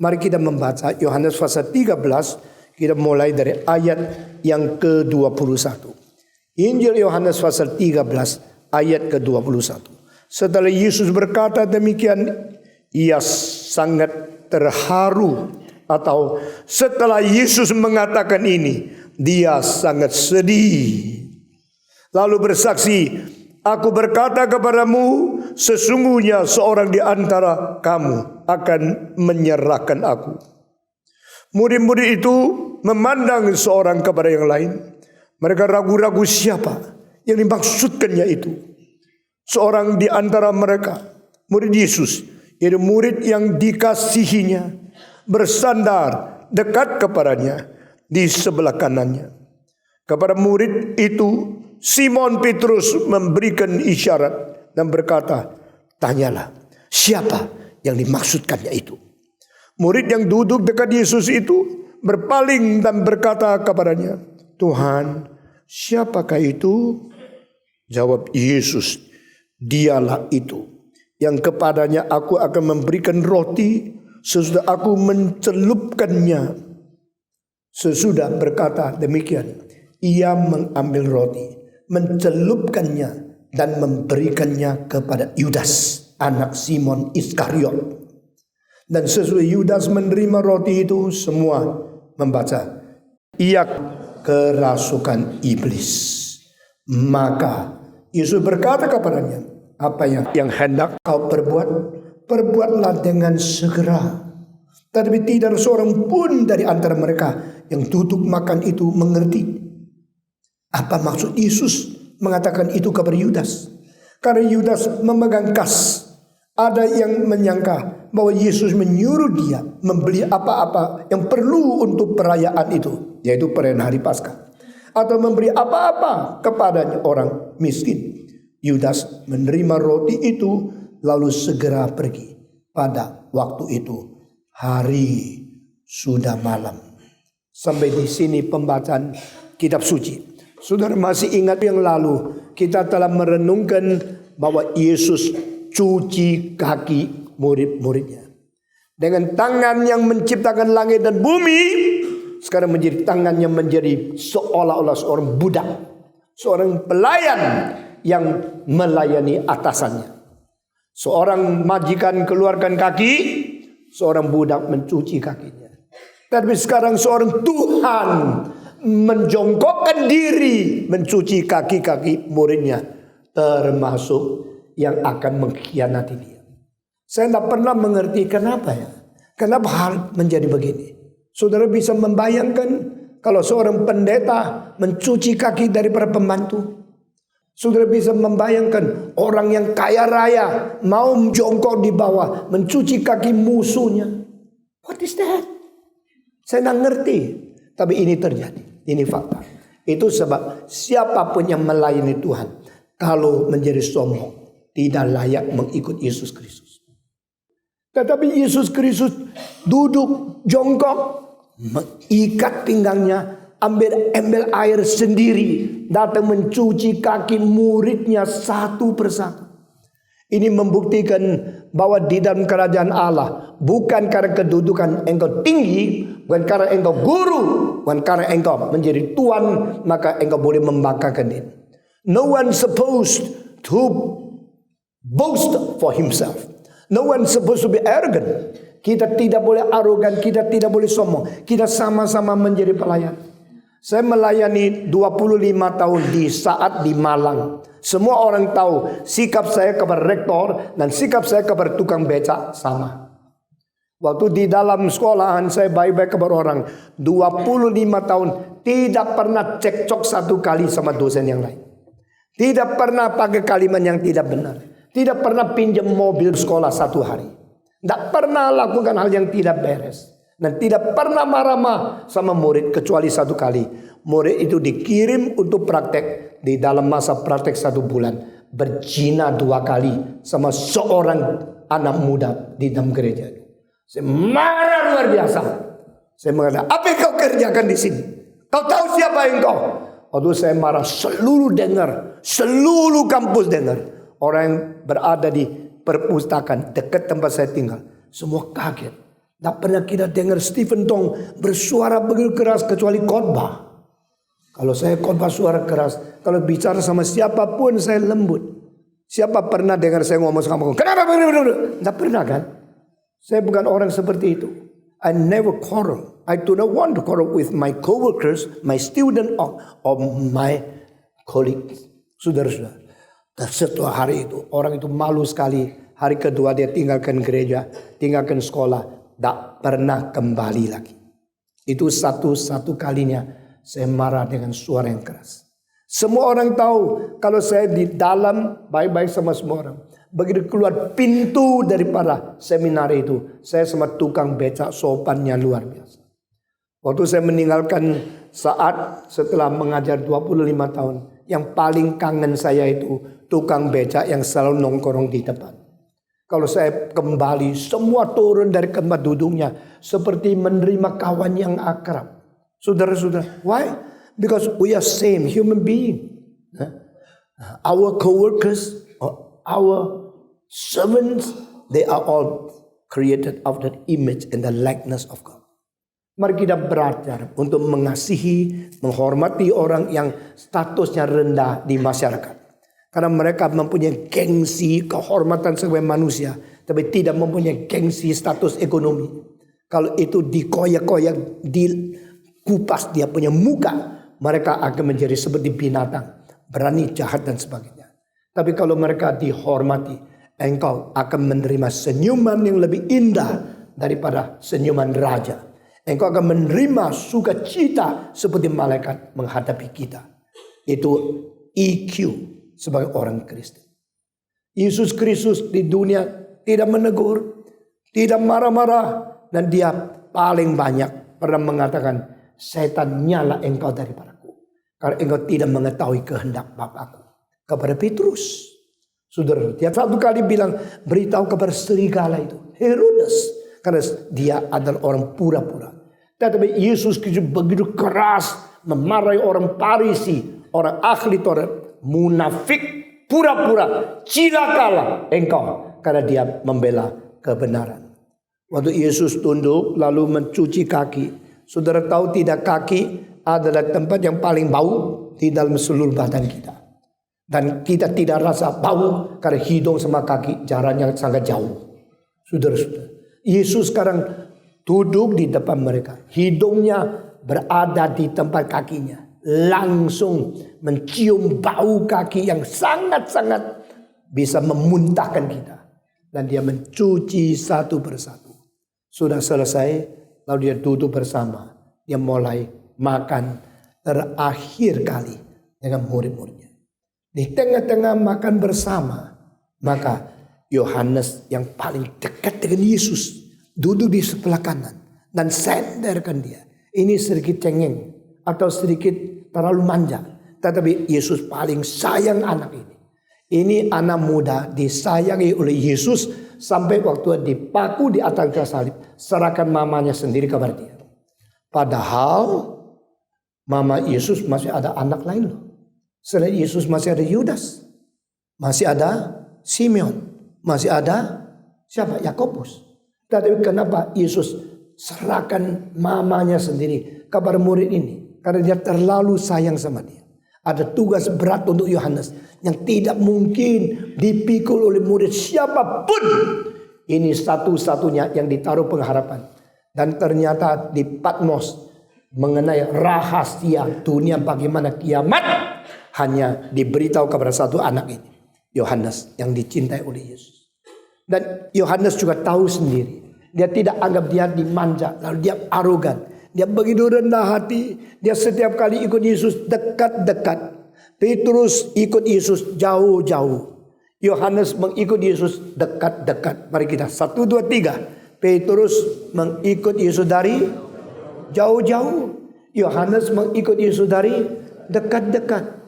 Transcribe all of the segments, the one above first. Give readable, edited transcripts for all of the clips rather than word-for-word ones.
Mari kita membaca Yohanes pasal 13, kita mulai dari ayat yang ke-21. Injil Yohanes pasal 13 ayat ke-21. Setelah Yesus berkata demikian, ia sangat terharu. Atau setelah Yesus mengatakan ini, dia sangat sedih. Lalu bersaksi, aku berkata kepadamu, sesungguhnya seorang di antara kamu akan menyerahkan aku. Murid-murid itu memandang seorang kepada yang lain. Mereka ragu-ragu siapa yang dimaksudkannya itu. Seorang di antara mereka, murid Yesus, yaitu murid yang dikasihinya, bersandar dekat kepadanya di sebelah kanannya. Kepada murid itu Simon Petrus memberikan isyarat dan berkata, tanyalah siapa yang dimaksudkannya itu. Murid yang duduk dekat Yesus itu berpaling dan berkata kepadanya, Tuhan, siapakah itu? Jawab Yesus, dialah itu yang kepadanya aku akan memberikan roti sesudah aku mencelupkannya. Sesudah berkata demikian, ia mengambil roti, mencelupkannya dan memberikannya kepada Yudas, anak Simon Iskariot. Dan sesudah Yudas menerima roti itu, semua membaca, ia kerasukan iblis. Maka Yesus berkata kepadanya, apa yang hendak kau perbuat, perbuatlah dengan segera. Tetapi tidak seorang pun dari antara mereka yang duduk makan itu mengerti apa maksud Yesus mengatakan itu kepada Yudas. Karena Yudas memegang kas. Ada yang menyangka bahwa Yesus menyuruh dia membeli apa-apa yang perlu untuk perayaan itu, yaitu perayaan hari Paskah, atau memberi apa-apa kepada orang miskin. Yudas menerima roti itu lalu segera pergi. Pada waktu itu hari sudah malam. Sampai di sini pembacaan kitab suci. Saudara masih ingat yang lalu kita telah merenungkan bahwa Yesus cuci kaki murid-muridnya. Dengan tangan yang menciptakan langit dan bumi, sekarang menjadi tangan yang menjadi seolah-olah seorang budak, seorang pelayan yang melayani atasannya. Seorang majikan keluarkan kaki, seorang budak mencuci kakinya. Tapi sekarang seorang Tuhan menjongkokkan diri mencuci kaki-kaki muridnya, termasuk yang akan mengkhianati dia. Saya tidak pernah mengerti kenapa ya. Kenapa hal menjadi begini. Saudara bisa membayangkan kalau seorang pendeta mencuci kaki daripada pembantu. Saudara bisa membayangkan orang yang kaya raya mau jongkok di bawah mencuci kaki musuhnya. What is that? Saya tidak ngerti. Tapi ini terjadi. Ini fakta. Itu sebab siapapun yang melayani Tuhan, kalau menjadi sombong, tidak layak mengikut Yesus Kristus. Tetapi Yesus Kristus duduk jongkok, mengikat pinggangnya, ambil ember air sendiri, datang mencuci kaki muridnya satu persatu. Ini membuktikan bahwa di dalam kerajaan Allah, bukan karena kedudukan engkau tinggi, bukan karena engkau guru, bukan karena engkau menjadi tuan, maka engkau boleh membanggakan diri. No one supposed to boast for himself. No one supposed to be arrogant. Kita tidak boleh arogan, kita tidak boleh sombong. Kita sama-sama menjadi pelayan. Saya melayani 25 tahun di saat di Malang. Semua orang tahu sikap saya kepada rektor dan sikap saya kepada tukang becak sama. Waktu di dalam sekolahan saya baik-baik kepada orang. 25 tahun tidak pernah cekcok satu kali sama dosen yang lain. Tidak pernah pakai kalimat yang tidak benar. Tidak pernah pinjam mobil sekolah satu hari. Tidak pernah lakukan hal yang tidak beres. Dan tidak pernah marah-marah sama murid kecuali satu kali. Murid itu dikirim untuk praktek. Di dalam masa praktek 1 bulan. Berzina 2 kali sama seorang anak muda di dalam gereja. Saya marah luar biasa. Saya mengatakan, apa yang kau kerjakan di sini? Kau tahu siapa engkau? Waktu saya marah, seluruh dengar. Seluruh kampus dengar. Orang yang berada di perpustakaan dekat tempat saya tinggal. Semua kaget. Tak pernah kita dengar Stephen Tong bersuara begitu keras kecuali khotbah. Kalau saya khotbah suara keras, kalau bicara sama siapapun saya lembut. Siapa pernah dengar saya ngomong sama kamu? Kenapa? Tak pernah kan? Saya bukan orang seperti itu. I never quarrel. I do not want to quarrel with my co-workers, my student, or my colleagues. Saudara-saudara, setelah hari itu, orang itu malu sekali. Hari kedua dia tinggalkan gereja, tinggalkan sekolah. Tak pernah kembali lagi. Itu satu kalinya saya marah dengan suara yang keras. Semua orang tahu kalau saya di dalam baik-baik sama semua orang. Begitu keluar pintu daripada seminar itu, saya sama tukang becak sopannya luar biasa. Waktu saya meninggalkan saat setelah mengajar 25 tahun, yang paling kangen saya itu tukang becak yang selalu nongkrong di depan. Kalau saya kembali, semua turun dari tempat duduknya seperti menerima kawan yang akrab. Saudara-saudara, why? Because we are same human being. Our co-workers, our servants, they are all created of the image and the likeness of God. Mari kita belajar untuk mengasihi, menghormati orang yang statusnya rendah di masyarakat. Karena mereka mempunyai gengsi kehormatan sebagai manusia, tapi tidak mempunyai gengsi status ekonomi. Kalau itu dikoyak-koyak, dikupas dia punya muka, mereka akan menjadi seperti binatang, berani, jahat dan sebagainya. Tapi kalau mereka dihormati, engkau akan menerima senyuman yang lebih indah daripada senyuman raja. Engkau akan menerima sukacita seperti malaikat menghadapi kita. Itu EQ. Sebagai orang Kristen. Yesus Kristus di dunia tidak menegur, tidak marah-marah, dan dia paling banyak pernah mengatakan, setan nyala engkau daripadaku, karena engkau tidak mengetahui kehendak Bapakku. Kepada Petrus, saudara, dia satu kali bilang, beritahu kepada serigala itu, Herodes, karena dia adalah orang pura-pura. Tetapi Yesus Kristus begitu keras memarahi orang Farisi, orang ahli Taurat, munafik, pura-pura, cilakalah engkau, karena dia membela kebenaran. Waktu Yesus tunduk lalu mencuci kaki, saudara tahu tidak, kaki adalah tempat yang paling bau di dalam seluruh badan kita. Dan kita tidak rasa bau karena hidung sama kaki jaraknya sangat jauh. Saudara-saudara, Yesus sekarang duduk di depan mereka, hidungnya berada di tempat kakinya, langsung mencium bau kaki yang sangat-sangat bisa memuntahkan kita. Dan dia mencuci satu persatu. Sudah selesai, lalu dia duduk bersama. Dia mulai makan terakhir kali dengan murid-muridnya. Di tengah-tengah makan bersama, maka Yohanes yang paling dekat dengan Yesus duduk di sebelah kanan dan senderkan dia. Ini sedikit cengeng atau sedikit terlalu manja. Tetapi Yesus paling sayang anak ini. Ini anak muda disayangi oleh Yesus sampai waktu dipaku di atas kayu salib, serahkan mamanya sendiri kepada dia. Padahal mama Yesus masih ada anak lain loh. Selain Yesus masih ada Yudas, masih ada Simeon, masih ada siapa? Yakobus. Tetapi kenapa Yesus serahkan mamanya sendiri kepada murid ini? Karena dia terlalu sayang sama dia. Ada tugas berat untuk Yohanes yang tidak mungkin dipikul oleh murid siapapun. Ini satu-satunya yang ditaruh pengharapan. Dan ternyata di Patmos mengenai rahasia dunia bagaimana kiamat hanya diberitahu kepada satu anak ini, Yohanes, yang dicintai oleh Yesus. Dan Yohanes juga tahu sendiri, dia tidak anggap dia dimanja, lalu dia arogan. Dia begitu rendah hati. Dia setiap kali ikut Yesus dekat-dekat. Petrus ikut Yesus jauh-jauh. Yohanes mengikut Yesus dekat-dekat. Mari kita 1, 2, 3. Petrus mengikut Yesus dari jauh-jauh. Yohanes mengikut Yesus dari dekat-dekat.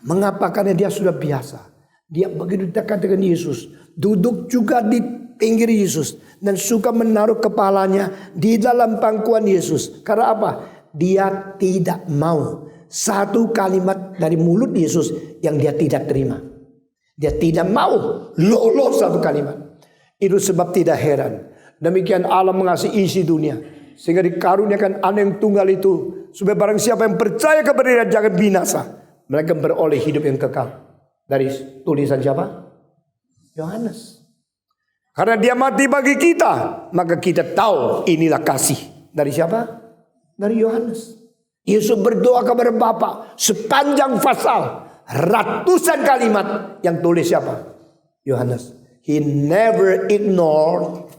Mengapa? Karena dia sudah biasa. Dia begitu dekat dengan Yesus. Duduk juga di pinggir Yesus. Dan suka menaruh kepalanya di dalam pangkuan Yesus. Karena apa? Dia tidak mau satu kalimat dari mulut Yesus yang dia tidak terima. Dia tidak mau lolos satu kalimat. Itu sebab tidak heran. Demikian Allah mengasihi isi dunia, sehingga dikaruniakan anak yang tunggal itu, supaya barang siapa yang percaya kepada Dia jangan binasa, mereka beroleh hidup yang kekal. Dari tulisan siapa? Yohanes. Karena Dia mati bagi kita, maka kita tahu inilah kasih. Dari siapa? Dari Yohanes. Yesus berdoa kepada Bapa sepanjang pasal, ratusan kalimat yang tulis siapa? Yohanes. He never ignored,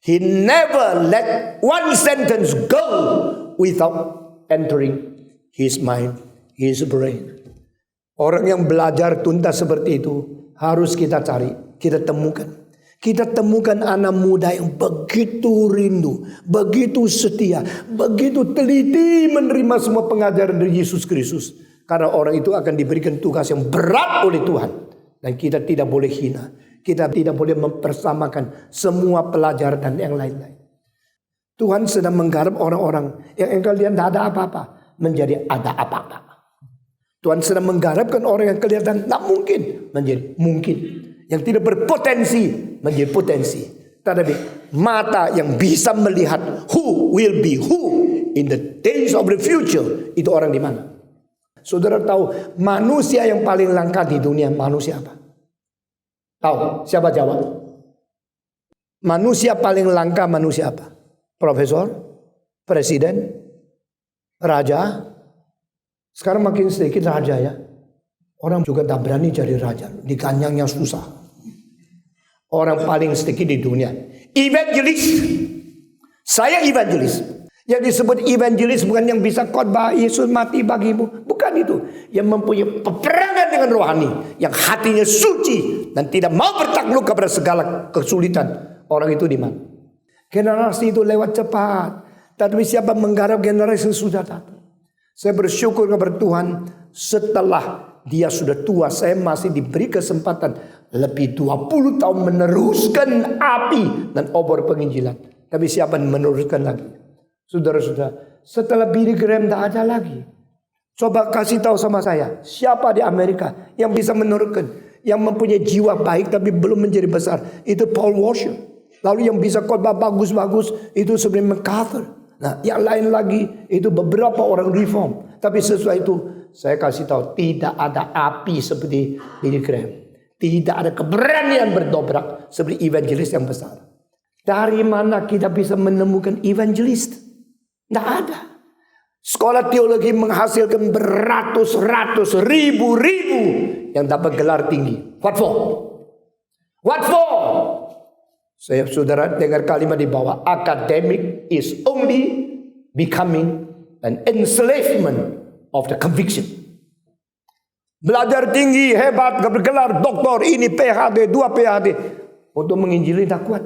he never let one sentence go without entering his mind, his brain. Orang yang belajar tuntas seperti itu harus kita cari, kita temukan. Kita temukan anak muda yang begitu rindu, begitu setia, begitu teliti menerima semua pengajaran dari Yesus Kristus. Karena orang itu akan diberikan tugas yang berat oleh Tuhan. Dan kita tidak boleh hina. Kita tidak boleh mempersamakan semua pelajar dan yang lain-lain. Tuhan sedang menggarap orang-orang yang kalian tidak ada apa-apa menjadi ada apa-apa. Tuhan sedang menggarapkan orang yang kelihatan tak mungkin menjadi mungkin. Yang tidak berpotensi menjadi potensi. Tetapi mata yang bisa melihat who will be who in the days of the future, itu orang di mana? Saudara tahu manusia yang paling langka di dunia manusia apa? Tahu? Siapa jawab? Manusia paling langka manusia apa? Profesor? Presiden? Raja? Sekarang makin sedikit raja ya. Orang juga tak berani jadi raja. Diganyangnya susah. Orang paling sedikit di dunia. Evangelis. Saya evangelis. Yang disebut evangelis bukan yang bisa khotbah Yesus mati bagimu. Bukan itu. Yang mempunyai peperangan dengan rohani. Yang hatinya suci. Dan tidak mau bertakluk kepada segala kesulitan. Orang itu di mana? Generasi itu lewat cepat. Tapi siapa menggarap generasi sudah datang. Saya bersyukur kepada Tuhan. Setelah dia sudah tua, saya masih diberi kesempatan lebih 20 tahun meneruskan api dan obor penginjilan. Tapi siapa yang meneruskan lagi? Saudara-saudara, setelah Billy Graham tidak ada lagi. Coba kasih tahu sama saya, siapa di Amerika yang bisa meneruskan, yang mempunyai jiwa baik tapi belum menjadi besar? Itu Paul Washer. Lalu yang bisa khotbah bagus-bagus itu sebenarnya MacArthur. Nah, yang lain lagi itu beberapa orang reform. Tapi sesuai itu saya kasih tahu, tidak ada api seperti Billy Graham. Tidak ada keberanian berdobrak seperti evangelis yang besar. Dari mana kita bisa menemukan evangelis? Tidak ada. Sekolah teologi menghasilkan beratus-ratus, ribu-ribu yang dapat gelar tinggi. What for? What for? Saya saudara dengar kalimat di bawah. Academic is only becoming an enslavement of the conviction. Belajar tinggi, hebat, bergelar doktor, ini PhD, 2 PhD. Untuk menginjili tak kuat.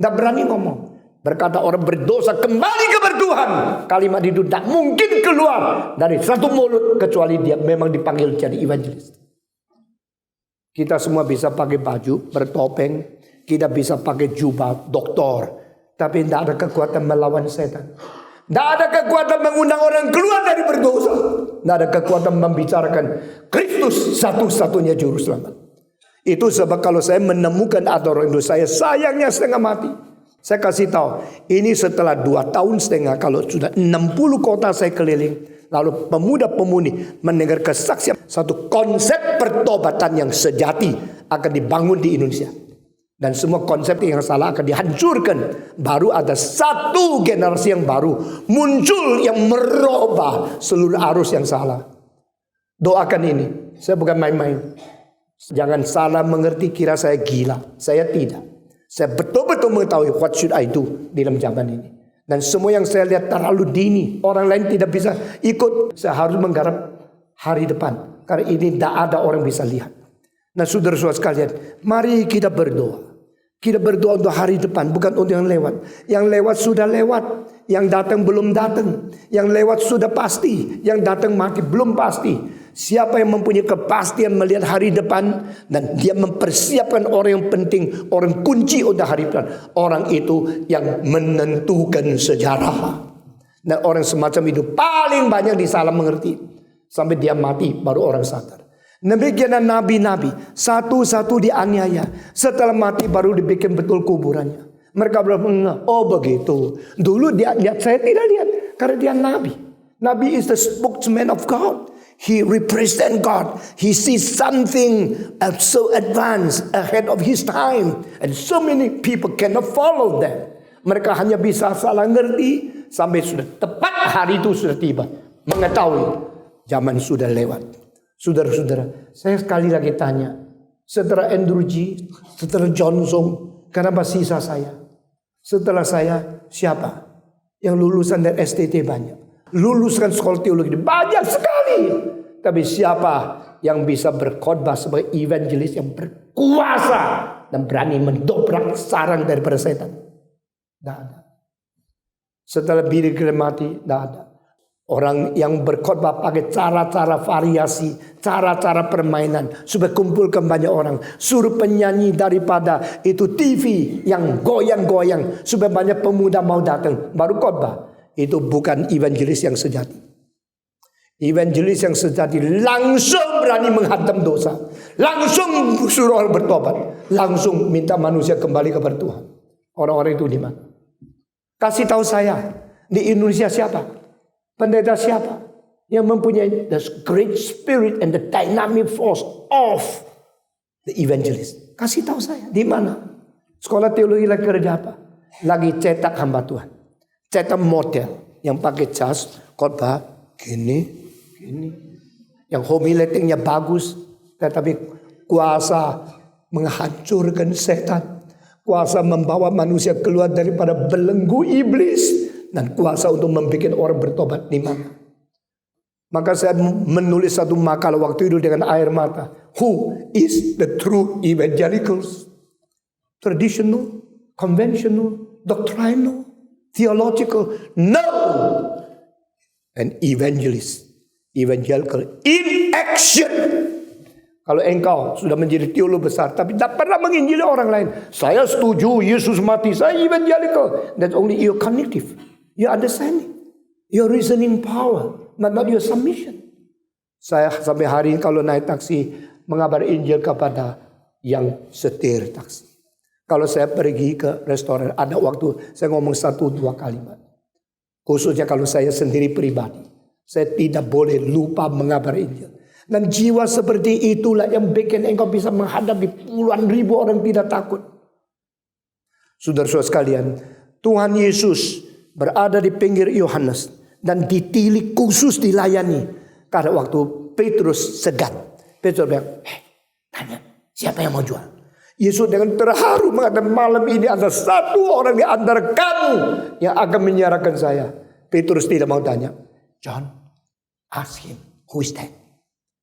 Tak berani ngomong. Berkata orang berdosa kembali kepada Tuhan. Kalimat itu tak mungkin keluar dari satu mulut. Kecuali dia memang dipanggil jadi evangelis. Kita semua bisa pakai baju, bertopeng. Kita bisa pakai jubah doktor. Tapi tidak ada kekuatan melawan setan. Tidak ada kekuatan mengundang orang keluar dari berdosa. Tidak ada kekuatan membicarakan Kristus satu-satunya juru selamat. Itu sebab kalau saya menemukan ada orang itu, saya sayangnya setengah mati. Saya kasih tahu, ini setelah 2 tahun setengah, kalau sudah 60 kota saya keliling. Lalu pemuda-pemudi mendengar kesaksian. Satu konsep pertobatan yang sejati akan dibangun di Indonesia. Dan semua konsep yang salah akan dihancurkan. Baru ada satu generasi yang baru muncul yang merubah seluruh arus yang salah. Doakan ini. Saya bukan main-main. Jangan salah mengerti kira saya gila. Saya tidak. Saya betul-betul mengetahui what should I do dalam zaman ini. Dan semua yang saya lihat terlalu dini. Orang lain tidak bisa ikut. Saya harus menggarap hari depan. Karena ini tidak ada orang bisa lihat. Nah saudara-saudara sekalian, mari kita berdoa. Kita berdoa untuk hari depan, bukan untuk yang lewat. Yang lewat sudah lewat, yang datang belum datang. Yang lewat sudah pasti, yang datang mati belum pasti. Siapa yang mempunyai kepastian melihat hari depan dan dia mempersiapkan orang yang penting, orang kunci untuk hari depan. Orang itu yang menentukan sejarah. Dan orang semacam itu paling banyak disalah mengerti. Sampai dia mati baru orang sadar. Demikian nabi-nabi satu-satu dianiaya. Setelah mati baru dibikin betul kuburannya. Mereka bilang, oh begitu. Dulu dia lihat, saya tidak lihat. Karena dia nabi. Nabi is the spokesman of God. He represent God. He sees something so advanced ahead of his time. And so many people cannot follow them. Mereka hanya bisa salah ngerti. Sampai sudah tepat hari itu sudah tiba. Mengetahui zaman sudah lewat. Saudara-saudara, saya sekali lagi tanya. Setelah Andrew G, setelah John Song, kenapa sisa saya? Setelah saya, siapa? Yang lulusan dari STT banyak. Luluskan sekolah teologi banyak sekali. Tapi siapa yang bisa berkhotbah sebagai evangelis yang berkuasa dan berani mendobrak sarang daripada setan? Tidak ada. Setelah Billy Graham mati, tidak ada. Orang yang berkhotbah pakai cara-cara variasi, cara-cara permainan supaya kumpulkan banyak orang. Suruh penyanyi daripada itu TV yang goyang-goyang supaya banyak pemuda mau datang. Baru khotbah. Itu bukan evangelis yang sejati. Evangelis yang sejati langsung berani menghantam dosa. Langsung suruh orang bertobat. Langsung minta manusia kembali kepada Tuhan. Orang-orang itu di mana? Kasih tahu saya. Di Indonesia siapa? Pendeta siapa yang mempunyai the great spirit and the dynamic force of the evangelist? Kasih tahu saya di mana? Sekolah teologi lagi kerja apa? Lagi cetak hamba Tuhan, cetak model yang pakai jas khotbah gini, yang homiletiknya bagus, tetapi kuasa menghancurkan setan, kuasa membawa manusia keluar daripada belenggu iblis. Dan kuasa untuk membuat orang bertobat di mana? Maka saya menulis satu makalah waktu itu dengan air mata. Who is the true evangelicals? Traditional, conventional, doctrinal, theological? No! An evangelist. Evangelical in action. Kalau engkau sudah menjadi teolog besar tapi tak pernah menginjili orang lain. Saya setuju Yesus mati. Saya evangelical. That's only your cognitive. Your understanding, your reasoning power, not your submission. Saya sampai hari ini kalau naik taksi mengabari Injil kepada yang setir taksi. Kalau saya pergi ke restoran, ada waktu saya ngomong 1-2 kalimat. Khususnya kalau saya sendiri pribadi, saya tidak boleh lupa mengabari Injil. Dan jiwa seperti itulah yang bikin engkau bisa menghadapi puluhan ribu orang tidak takut. Saudara-saudara sekalian, Tuhan Yesus berada di pinggir Yohanes dan ditilik khusus dilayani. Karena waktu Petrus segan, Petrus bilang, tanya siapa yang mau jual? Yesus dengan terharu mengatakan, malam ini ada satu orang di antara kamu yang akan menyerahkan saya. Petrus tidak mau tanya. John, ask him, who is that?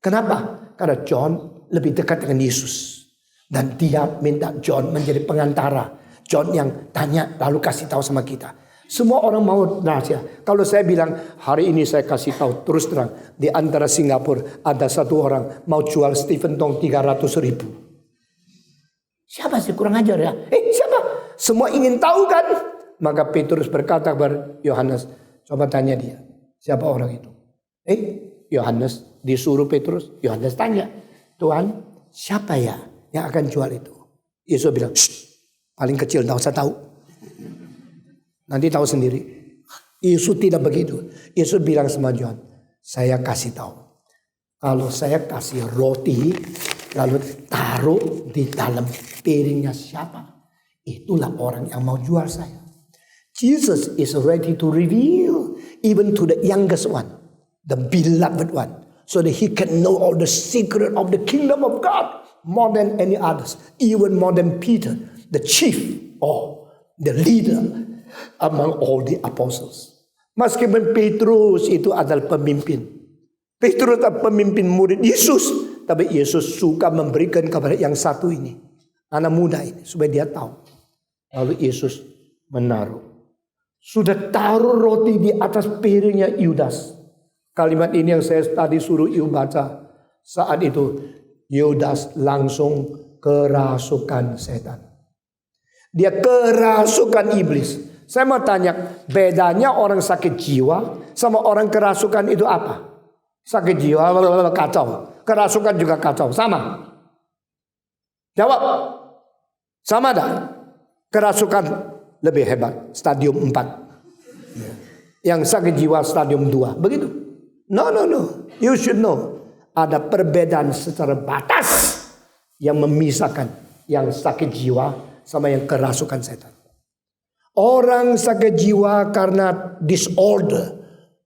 Kenapa? Karena John lebih dekat dengan Yesus. Dan dia minta John menjadi pengantara. John yang tanya lalu kasih tahu sama kita. Semua orang mau rahasia. Kalau saya bilang hari ini saya kasih tahu terus terang. Di antara Singapura ada satu orang mau jual Stephen Tong 300.000. Siapa sih, kurang ajar ya? Siapa? Semua ingin tahu kan? Maka Petrus berkata kepada Yohanes, coba tanya dia. Siapa orang itu? Yohanes disuruh Petrus. Yohanes tanya, Tuhan siapa ya yang akan jual itu? Yesus bilang, paling kecil tidak usah tahu. Nanti tahu sendiri. Yesus tidak begitu. Yesus bilang sama John, saya kasih tahu. Kalau saya kasih roti, lalu taruh di dalam piringnya siapa, itulah orang yang mau jual saya. Jesus is ready to reveal even to the youngest one, the beloved one, so that he can know all the secret of the kingdom of God more than any others, even more than Peter, the chief or the leader among all the apostles. Meskipun Petrus itu adalah pemimpin. Petrus adalah pemimpin murid Yesus. Tapi Yesus suka memberikan kepada yang satu ini. Anak muda ini. Supaya dia tahu. Lalu Yesus menaruh. Sudah taruh roti di atas piringnya Yudas. Kalimat ini yang saya tadi suruh ibu baca. Saat itu Yudas langsung kerasukan setan. Dia kerasukan iblis. Saya mau tanya, bedanya orang sakit jiwa sama orang kerasukan itu apa? Sakit jiwa kacau, kerasukan juga kacau, sama? Jawab, sama dah? Kerasukan lebih hebat, stadium 4. Yang sakit jiwa stadium 2. Begitu. No. You should know. Ada perbedaan secara batas yang memisahkan yang sakit jiwa sama yang kerasukan setan. Orang sakit jiwa karena disorder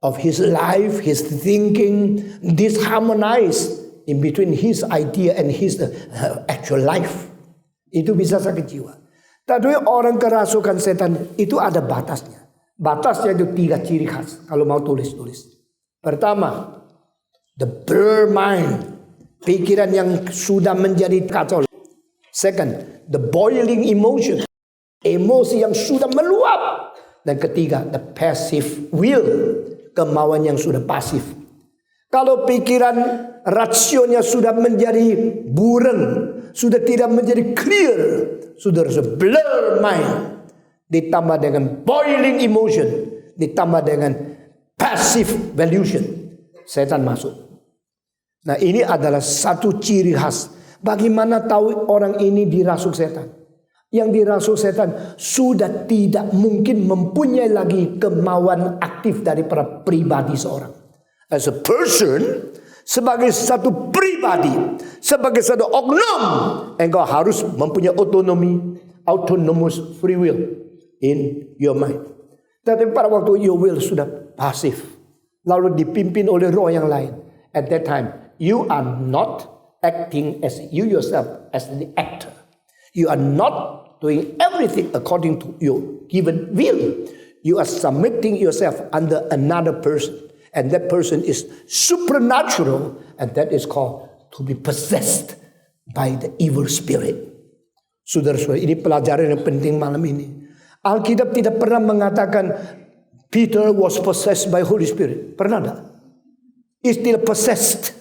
of his life, his thinking, disharmonized in between his idea and his actual life. Itu bisa sakit jiwa. Tapi orang kerasukan setan itu ada batasnya. Batasnya itu 3 ciri khas. Kalau mau tulis. Pertama, the blur mind. Pikiran yang sudah menjadi kacau. Second, the boiling emotion. Emosi yang sudah meluap. Dan ketiga, the passive will. Kemauan yang sudah pasif. Kalau pikiran rasionya sudah menjadi buram, sudah tidak menjadi clear, sudah blur mind, ditambah dengan boiling emotion, ditambah dengan passive valuation, setan masuk. Nah, ini adalah satu ciri khas. Bagaimana tahu orang ini dirasuk setan? Yang dirasuk setan sudah tidak mungkin mempunyai lagi kemauan aktif daripada pribadi seorang. As a person, sebagai satu pribadi, sebagai satu oknum, engkau harus mempunyai autonomous free will in your mind. Tapi pada waktu your will sudah pasif, lalu dipimpin oleh roh yang lain, at that time you are not acting as you yourself as the actor. You are not doing everything according to your given will. You are submitting yourself under another person. And that person is supernatural. And that is called to be possessed by the evil spirit. Saudara-saudara, ini pelajaran yang penting malam ini. Alkitab tidak pernah mengatakan Peter was possessed by Holy Spirit. Pernah tidak? Istilah possessed,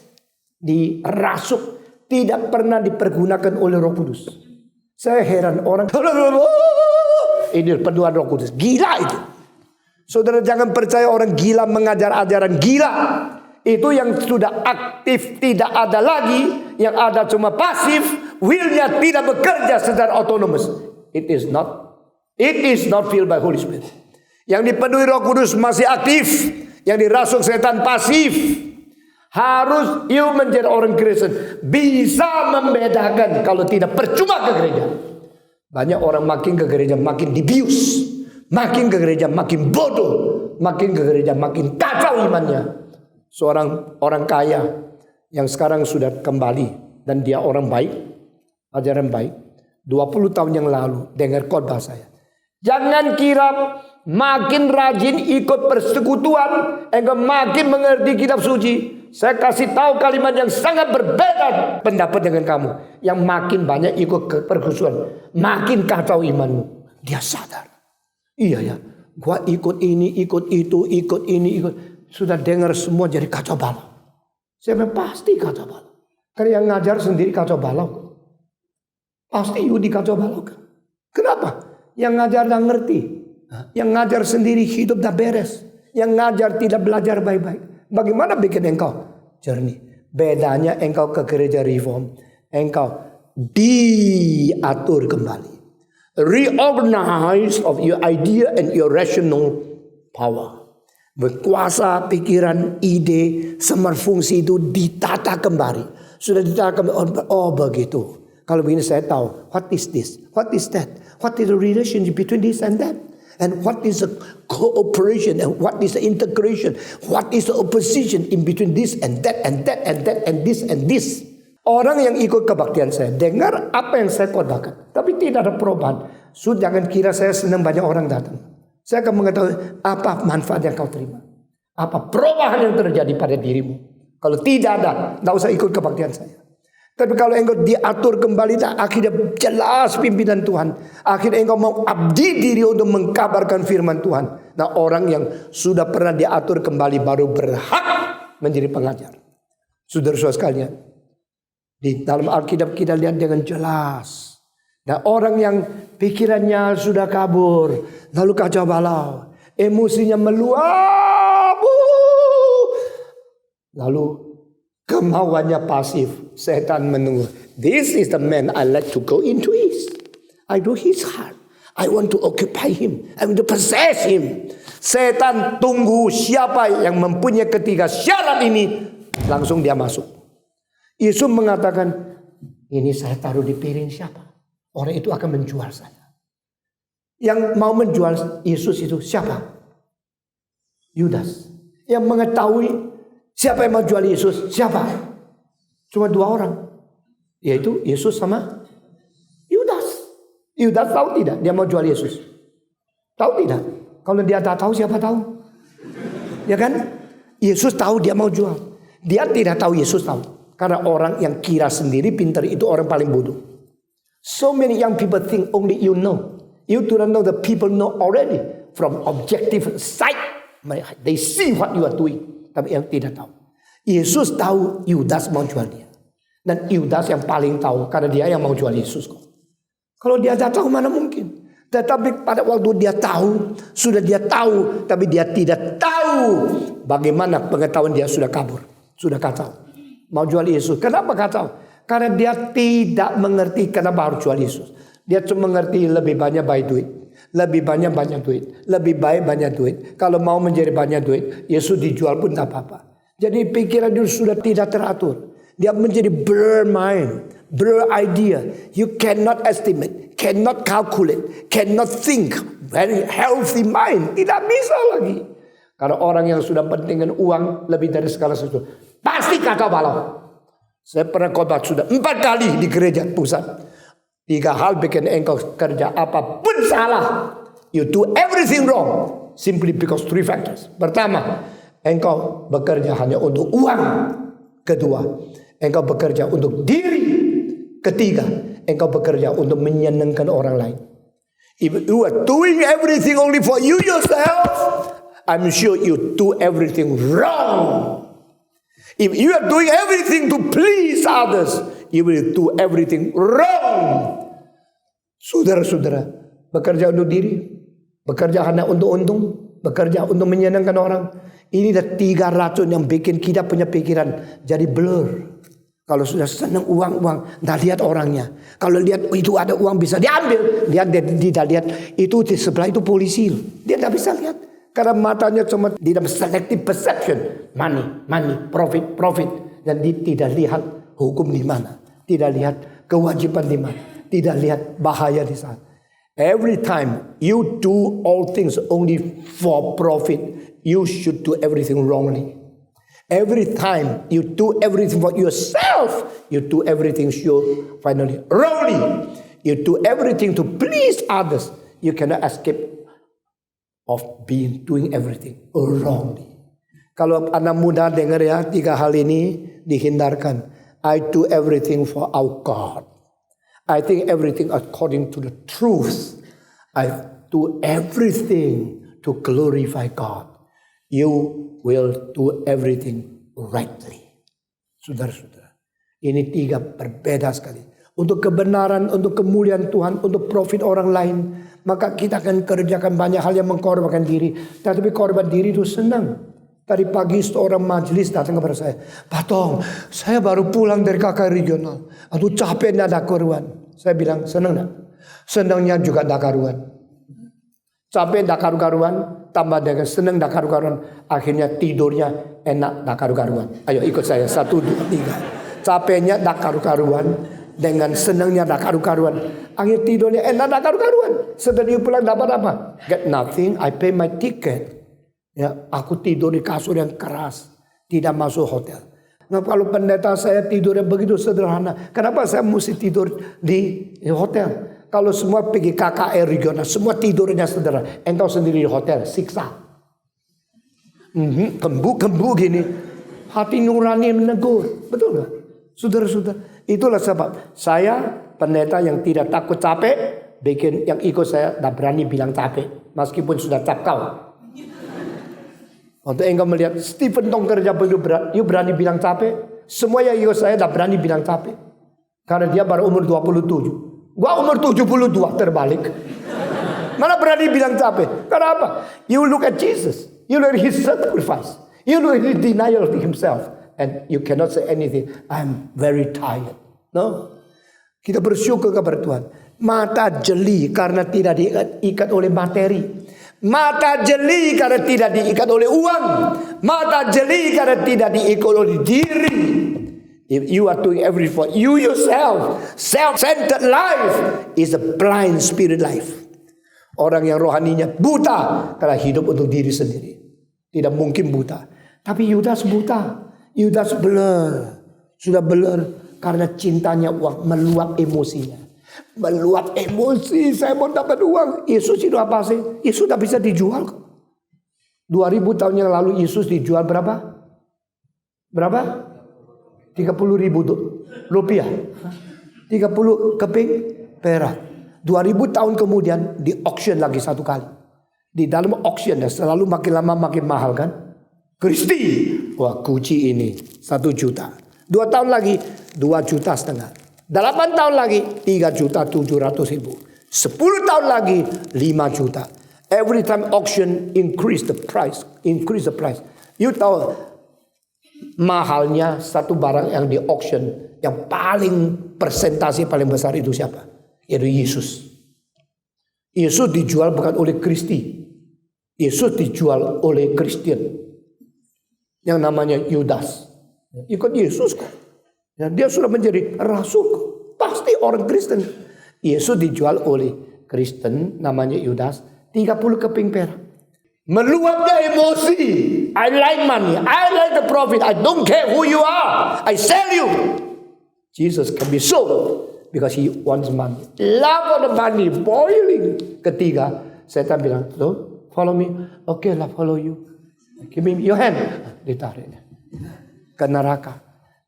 dirasuk, tidak pernah dipergunakan oleh Roh Kudus. Saya heran orang, ini penuhan Roh Kudus, gila itu. Saudara jangan percaya orang gila mengajar ajaran gila. Itu yang sudah aktif tidak ada lagi, yang ada cuma pasif, willnya tidak bekerja secara otonomus. It is not filled by Holy Spirit. Yang dipenuhi Roh Kudus masih aktif, yang dirasuk setan pasif. Harus you menjadi orang Kristen bisa membedakan, kalau tidak percuma ke gereja. Banyak orang makin ke gereja makin dibius, makin ke gereja makin bodoh, makin ke gereja makin kacau imannya. Seorang orang kaya yang sekarang sudah kembali dan dia orang baik, ajaran baik, 20 tahun yang lalu dengar khotbah saya. Jangan kira makin rajin ikut persekutuan, engkau makin mengerti kitab suci. Saya kasih tahu kalimat yang sangat berbeda pendapat dengan kamu. Yang makin banyak ikut ke persekutuan, makin kacau imanmu. Dia sadar. Iya ya, gua ikut ini, ikut itu, ikut ini, ikut. Sudah dengar semua jadi kacau balau. Saya bilang pasti kacau balau. Karena yang ngajar sendiri kacau balau. Pasti Yudi kacau balau kan. Kenapa? Yang ngajar tak ngerti. Yang ngajar sendiri hidup tak beres. Yang ngajar tidak belajar baik-baik. Bagaimana bikin engkau jernih? Bedanya engkau ke gereja reform, engkau diatur kembali. Reorganize of your idea and your rational power. Berkuasa pikiran, ide, semua fungsi itu ditata kembali. Sudah ditata kembali. Oh begitu. Kalau begini saya tahu. What is this? What is that? What is the relationship between this and that? And what is the cooperation? And what is the integration? What is the opposition in between this and that and that and that and this and this? Orang yang ikut kebaktian saya dengar apa yang saya khotbahkan, tapi tidak ada perubahan. Sudah jangan kira saya senang banyak orang datang. Saya akan mengetahui apa manfaat yang kau terima, apa perubahan yang terjadi pada dirimu. Kalau tidak ada, tidak usah ikut kebaktian saya. Tapi kalau engkau diatur kembali, akhirnya jelas pimpinan Tuhan. Akhirnya engkau mau abdi diri untuk mengkabarkan firman Tuhan. Nah, orang yang sudah pernah diatur kembali baru berhak menjadi pengajar. Saudara-saudara sekalian, di dalam Alkitab kita lihat dengan jelas. Nah, orang yang pikirannya sudah kabur, lalu kacau balau, emosinya meluap, lalu kemauannya pasif. Setan menunggu. This is the man I like to go into his. I know his heart. I want to occupy him. I want to possess him. Setan tunggu siapa yang mempunyai ketiga syarat ini, langsung dia masuk. Yesus mengatakan, ini saya taruh di piring siapa? Orang itu akan menjual saya. Yang mau menjual Yesus itu siapa? Yudas. Yang mengetahui siapa yang mau jual Yesus, siapa? Cuma 2 orang. Yaitu Yesus sama Yudas. Yudas tahu tidak dia mau jual Yesus? Tahu tidak? Kalau dia tak tahu, siapa tahu? Ya kan? Yesus tahu dia mau jual. Dia tidak tahu, Yesus tahu. Karena orang yang kira sendiri pintar itu orang paling bodoh. So many young people think only you know. You do not know, the people know already. From objective sight, they see what you are doing. Tapi yang tidak tahu, Yesus tahu Yudas mau jual dia. Dan Yudas yang paling tahu, karena dia yang mau jual Yesus kok. Kalau dia tak tahu, mana mungkin. Tetapi pada waktu dia tahu, sudah dia tahu, tapi dia tidak tahu bagaimana pengetahuan dia sudah kabur, sudah kacau. Mau jual Yesus, kenapa kacau? Karena dia tidak mengerti kenapa harus jual Yesus. Dia cuma mengerti lebih banyak baik duit, lebih banyak duit, lebih baik banyak duit. Kalau mau menjadi banyak duit, Yesus dijual pun tak apa-apa. Jadi pikiran dia sudah tidak teratur. Dia menjadi blur mind, blur idea. You cannot estimate, cannot calculate, cannot think. Very healthy mind. Tidak bisa lagi. Karena orang yang sudah pentingkan uang lebih dari segala sesuatu, pasti kacau balau. Saya pernah khotbah sudah 4 kali di gereja pusat. 3 hal bikin engkau kerja apapun salah. You do everything wrong. Simply because 3 factors. Pertama, engkau bekerja hanya untuk uang. Kedua, engkau bekerja untuk diri. Ketiga, engkau bekerja untuk menyenangkan orang lain. If you are doing everything only for you yourself, I'm sure you do everything wrong. If you are doing everything to please others, you will do everything wrong. Saudara-saudara, bekerja untuk diri, bekerja hanya untuk untung, bekerja untuk menyenangkan orang. Ini ada 3 racun yang bikin kita punya pikiran jadi blur. Kalau sudah senang uang, tidak lihat orangnya. Kalau lihat itu ada uang bisa diambil, dia tidak lihat itu di sebelah itu polisi. Dia tidak bisa lihat. Karena matanya cuma di dalam selective perception. Money, profit. Dan dia tidak lihat hukum di mana. Tidak lihat kewajiban di mana. Tidak lihat bahaya di sana. Every time you do all things only for profit, you should do everything wrongly. Every time you do everything for yourself, you do everything finally wrongly. You do everything to please others. You cannot escape of doing everything wrongly. Kalau anak muda dengar ya 3 hal ini dihindarkan. I do everything for our God. I think everything according to the truth. I do everything to glorify God. You will do everything rightly. Saudara-saudara, ini 3 berbeda sekali. Untuk kebenaran, untuk kemuliaan Tuhan, untuk profit orang lain, maka kita akan kerjakan banyak hal yang mengkorbankan diri. Tapi korban diri itu senang. Tadi pagi seorang majelis datang kepada saya, Pak Tong, saya baru pulang dari KK regional. Aduh capek tidak ada karuan. Saya bilang, senang tidak? Senangnya juga tidak karuan. Capek tidak karu-karuan, tambah dengan senang tidak karu-karuan. Akhirnya tidurnya enak tidak karu-karuan. Ayo ikut saya, 1, 2, 3. Capeknya tidak karu-karuan. Dengan senangnya tidak karu-karuan. Akhirnya tidurnya enak tidak karu-karuan. Setelah dia pulang dapat apa? Get nothing, I pay my ticket. Ya, aku tidur di kasur yang keras. Tidak masuk hotel. Nah kalau pendeta saya tidurnya begitu sederhana. Kenapa saya mesti tidur di hotel? Kalau semua pergi KKR regional, semua tidurnya sederhana. Engkau sendiri di hotel, siksa. Gembu gini. Hati nurani menegur. Betul gak? Saudara-saudara, itulah sebab saya pendeta yang tidak takut capek, bikin yang ikut saya tidak berani bilang capek. Meskipun sudah cap kau. Waktu engkau melihat Stephen Tong kerja begitu berat, you berani bilang capek? Semua yang ikut saya tidak berani bilang capek. Karena dia baru umur 27. Gua umur 72 terbalik. Mana berani bilang capek? Karena apa? You look at Jesus. You look at his sacrifice. You look at his denial of himself. And you cannot say anything. I'm very tired. No. Kita bersyukur kepada Tuhan. Mata jeli karena tidak diikat oleh materi. Mata jeli karena tidak diikat oleh uang. Mata jeli karena tidak diikat oleh diri. If you are doing everything for you yourself, self-centered life is a blind spirit life. Orang yang rohaninya buta karena hidup untuk diri sendiri. Tidak mungkin buta. Tapi Yudas buta. Yudas blur. Sudah blur karena cintanya uang, meluap emosinya. Meluap emosi, saya mau dapat uang. Yesus itu apa sih? Yesus sudah bisa dijual. 2000 tahun yang lalu Yesus dijual berapa? Berapa? 30.000 rupiah. 30 keping perak. 2000 tahun kemudian di auction lagi satu kali. Di dalam auction selalu makin lama makin mahal kan? Kristi. Wah, Gucci ini 1 juta. 2 tahun lagi 2,5 juta. 8 tahun lagi 3.700.000. 10 tahun lagi 5 juta. Every time auction increase the price. You tahu mahalnya satu barang yang di auction yang paling persentase paling besar itu siapa? Yaitu Yesus. Yesus dijual bukan oleh Kristi. Yesus dijual oleh Kristen yang namanya Yudas. Ikut Yesus kok. Ya, dia sudah menjadi rasul kok. Pasti orang Kristen. Yesus dijual oleh Kristen namanya Yudas 30 keping perak. Meluapnya emosi. I like money. I like the profit. I don't care who you are. I sell you. Jesus can be sold because he wants money. Love of the money boiling. Ketiga, setan bilang, "Loh, follow me." Oke lah, follow you. Give me your hand. Ditarik ke neraka.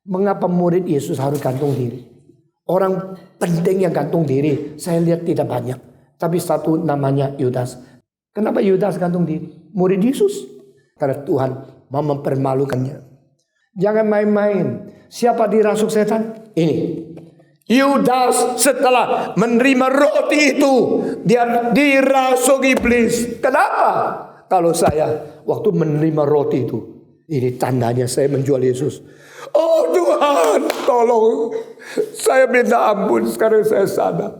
Mengapa murid Yesus harus gantung diri? Orang penting yang gantung diri, saya lihat tidak banyak. Tapi satu namanya Yudas. Kenapa Yudas gantung diri? Murid Yesus. Karena Tuhan mau mempermalukannya. Jangan main-main. Siapa dirasuk setan? Ini. Yudas setelah menerima roti itu, dia dirasuk iblis. Kenapa? Kalau saya waktu menerima roti itu, ini tandanya saya menjual Yesus. Oh Tuhan, tolong. Saya minta ampun, sekarang saya sadar.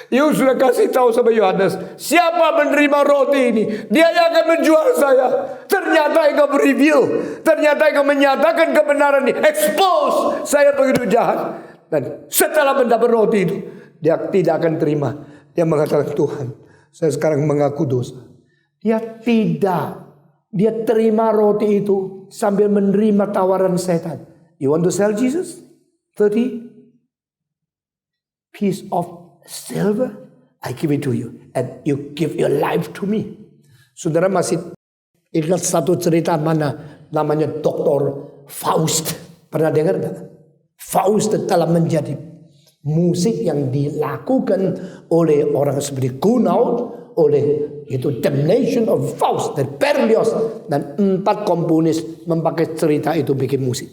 Yesus sudah kasih tahu sama Yohanes, siapa menerima roti ini, dia yang akan menjual saya. Ternyata engkau reveal, ternyata engkau menyatakan kebenaran ini, expose saya begitu jahat. Dan setelah mendapat roti itu, dia tidak akan terima. Dia mengatakan, Tuhan, saya sekarang mengaku dosa. Dia terima roti itu sambil menerima tawaran setan. You want to sell Jesus? 30 piece of silver, I give it to you, and you give your life to me. Saudara masih ingat satu cerita mana namanya Dr. Faust? Pernah dengar enggak? Faust telah menjadi musik yang dilakukan oleh orang seperti Gounod, oleh itu Damnation of Faust dan Berlioz, dan 4 komponis memakai cerita itu bikin musik.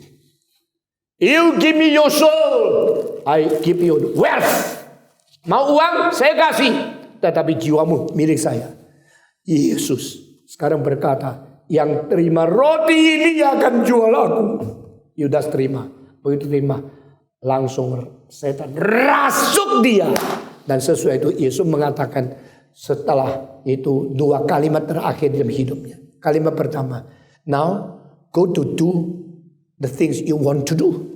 You give me your soul, I give you wealth. Mau uang, saya kasih. Tetapi jiwamu milik saya. Yesus sekarang berkata, yang terima roti ini akan jual aku. Yudas terima. Begitu terima, langsung setan rasuk dia. Dan sesuai itu Yesus mengatakan setelah itu 2 kalimat terakhir dalam hidupnya. Kalimat pertama, now go to do the things you want to do.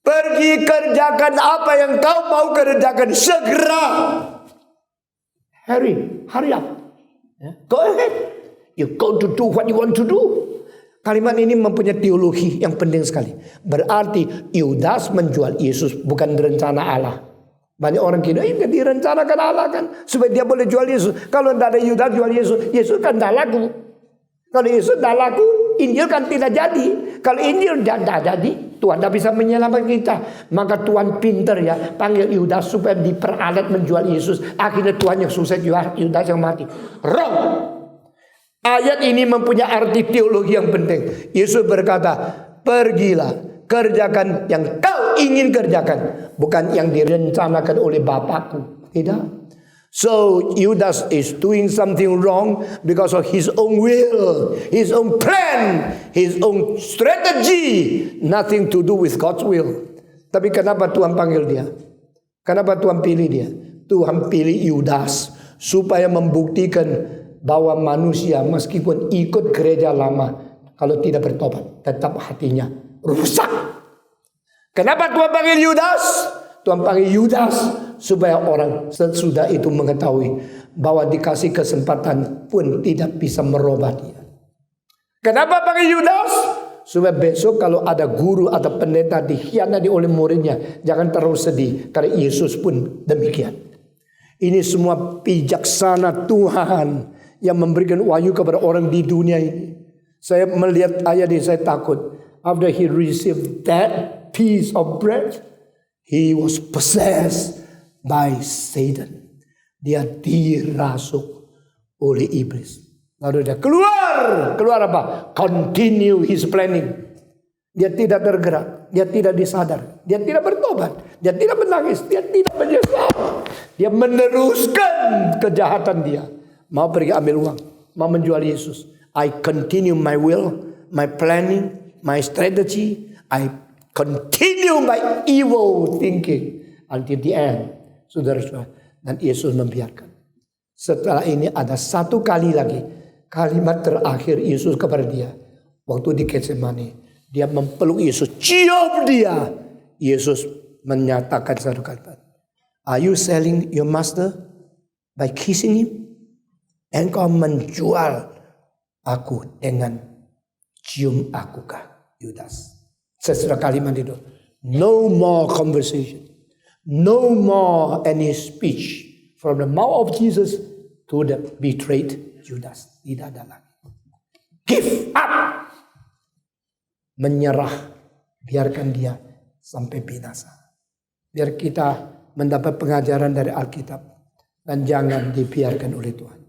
Pergi kerjakan apa yang kau mau kerjakan segera. Hurry up. Go ahead. You go to do what you want to do. Kalimat ini mempunyai teologi yang penting sekali. Berarti Yudas menjual Yesus bukan rencana Allah. Banyak orang kira ini direncanakan Allah kan, supaya dia boleh jual Yesus. Kalau tidak ada Yudas jual Yesus, Yesus kan tidak laku. Kalau Yesus tidak laku, Injil kan tidak jadi. Kalau Injil tidak jadi, Tuhan tidak bisa menyelamatkan kita. Maka Tuhan pintar ya, panggil Yudas supaya diperalat menjual Yesus. Akhirnya Tuhan yang sukses, Yudas yang mati. Wrong. Ayat ini mempunyai arti teologi yang penting. Yesus berkata, pergilah, kerjakan yang kau ingin kerjakan, bukan yang direncanakan oleh Bapakku. Tidak. So Judas is doing something wrong because of his own will, his own plan, his own strategy, nothing to do with God's will. Tapi kenapa Tuhan panggil dia? Kenapa Tuhan pilih dia? Tuhan pilih Yudas supaya membuktikan bahwa manusia meskipun ikut gereja lama, kalau tidak bertobat tetap hatinya rusak. Kenapa Tuhan panggil Yudas? Tuhan panggil Yudas supaya orang sesudah itu mengetahui bahwa dikasih kesempatan pun tidak bisa merubah dia. Kenapa panggil Yudas? Supaya besok kalau ada guru atau pendeta dikhianati oleh muridnya, jangan terlalu sedih, karena Yesus pun demikian. Ini semua bijaksana Tuhan yang memberikan wahyu kepada orang di dunia ini. Saya melihat ayat ini, saya takut. After he received that piece of bread, he was possessed by Satan. Dia dirasuk oleh iblis. Lalu dia keluar apa? Continue his planning. Dia tidak tergerak, dia tidak disadar, dia tidak bertobat, dia tidak menangis, dia tidak menyesal. Dia meneruskan kejahatan dia. Mau pergi ambil uang, mau menjual Yesus. I continue my will, my planning, my strategy. I continue my evil thinking until the end. Saudara-saudara, dan Yesus membiarkan. Setelah ini ada satu kali lagi, kalimat terakhir Yesus kepada dia. Waktu di Getsemani, dia memeluk Yesus, cium dia. Yesus menyatakan satu kalimat. Are you selling your master by kissing him? Engkau menjual aku dengan cium akukah, Yudas? Sesudah kalimat itu, no more conversation, no more any speech from the mouth of Jesus to the betrayed Judas. Tidak ada lagi. Give up. Menyerah. Biarkan dia sampai binasa. Biar kita mendapat pengajaran dari Alkitab. Dan jangan dibiarkan oleh Tuhan.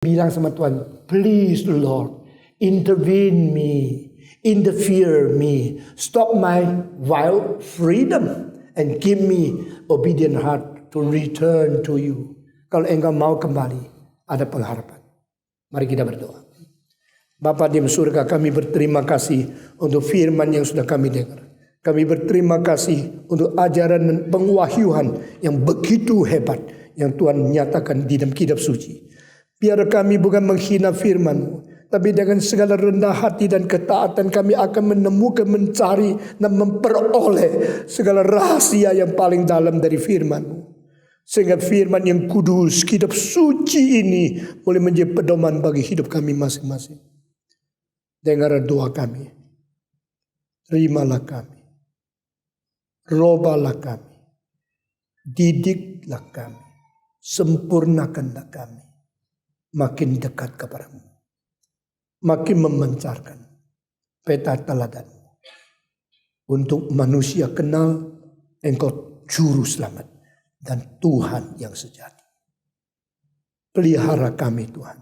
Bilang sama Tuhan, please Lord, intervene me, interfere me, stop my wild freedom, and give me obedient heart to return to you. Kalau engkau mau kembali, ada pengharapan. Mari kita berdoa. Bapa di surga, kami berterima kasih untuk firman yang sudah kami dengar. Kami berterima kasih untuk ajaran dan pengwahyuan yang begitu hebat yang Tuhan nyatakan di dalam kitab suci. Biar kami bukan menghina firman-Mu, tapi dengan segala rendah hati dan ketaatan kami akan menemukan, mencari dan memperoleh segala rahasia yang paling dalam dari firman-Mu. Sehingga firman yang kudus, kitab suci ini boleh menjadi pedoman bagi hidup kami masing-masing. Dengar doa kami. Terimalah kami. Robalah kami. Didiklah kami. Sempurnakanlah kami. Makin dekat kepadamu. Makin memancarkan peta teladan-Mu. Untuk manusia kenal Engkau juru selamat dan Tuhan yang sejati. Pelihara kami Tuhan.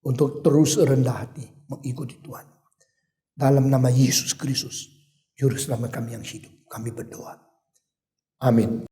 Untuk terus rendah hati mengikuti Tuhan. Dalam nama Yesus Kristus, Juru Selamat kami yang hidup, kami berdoa. Amin.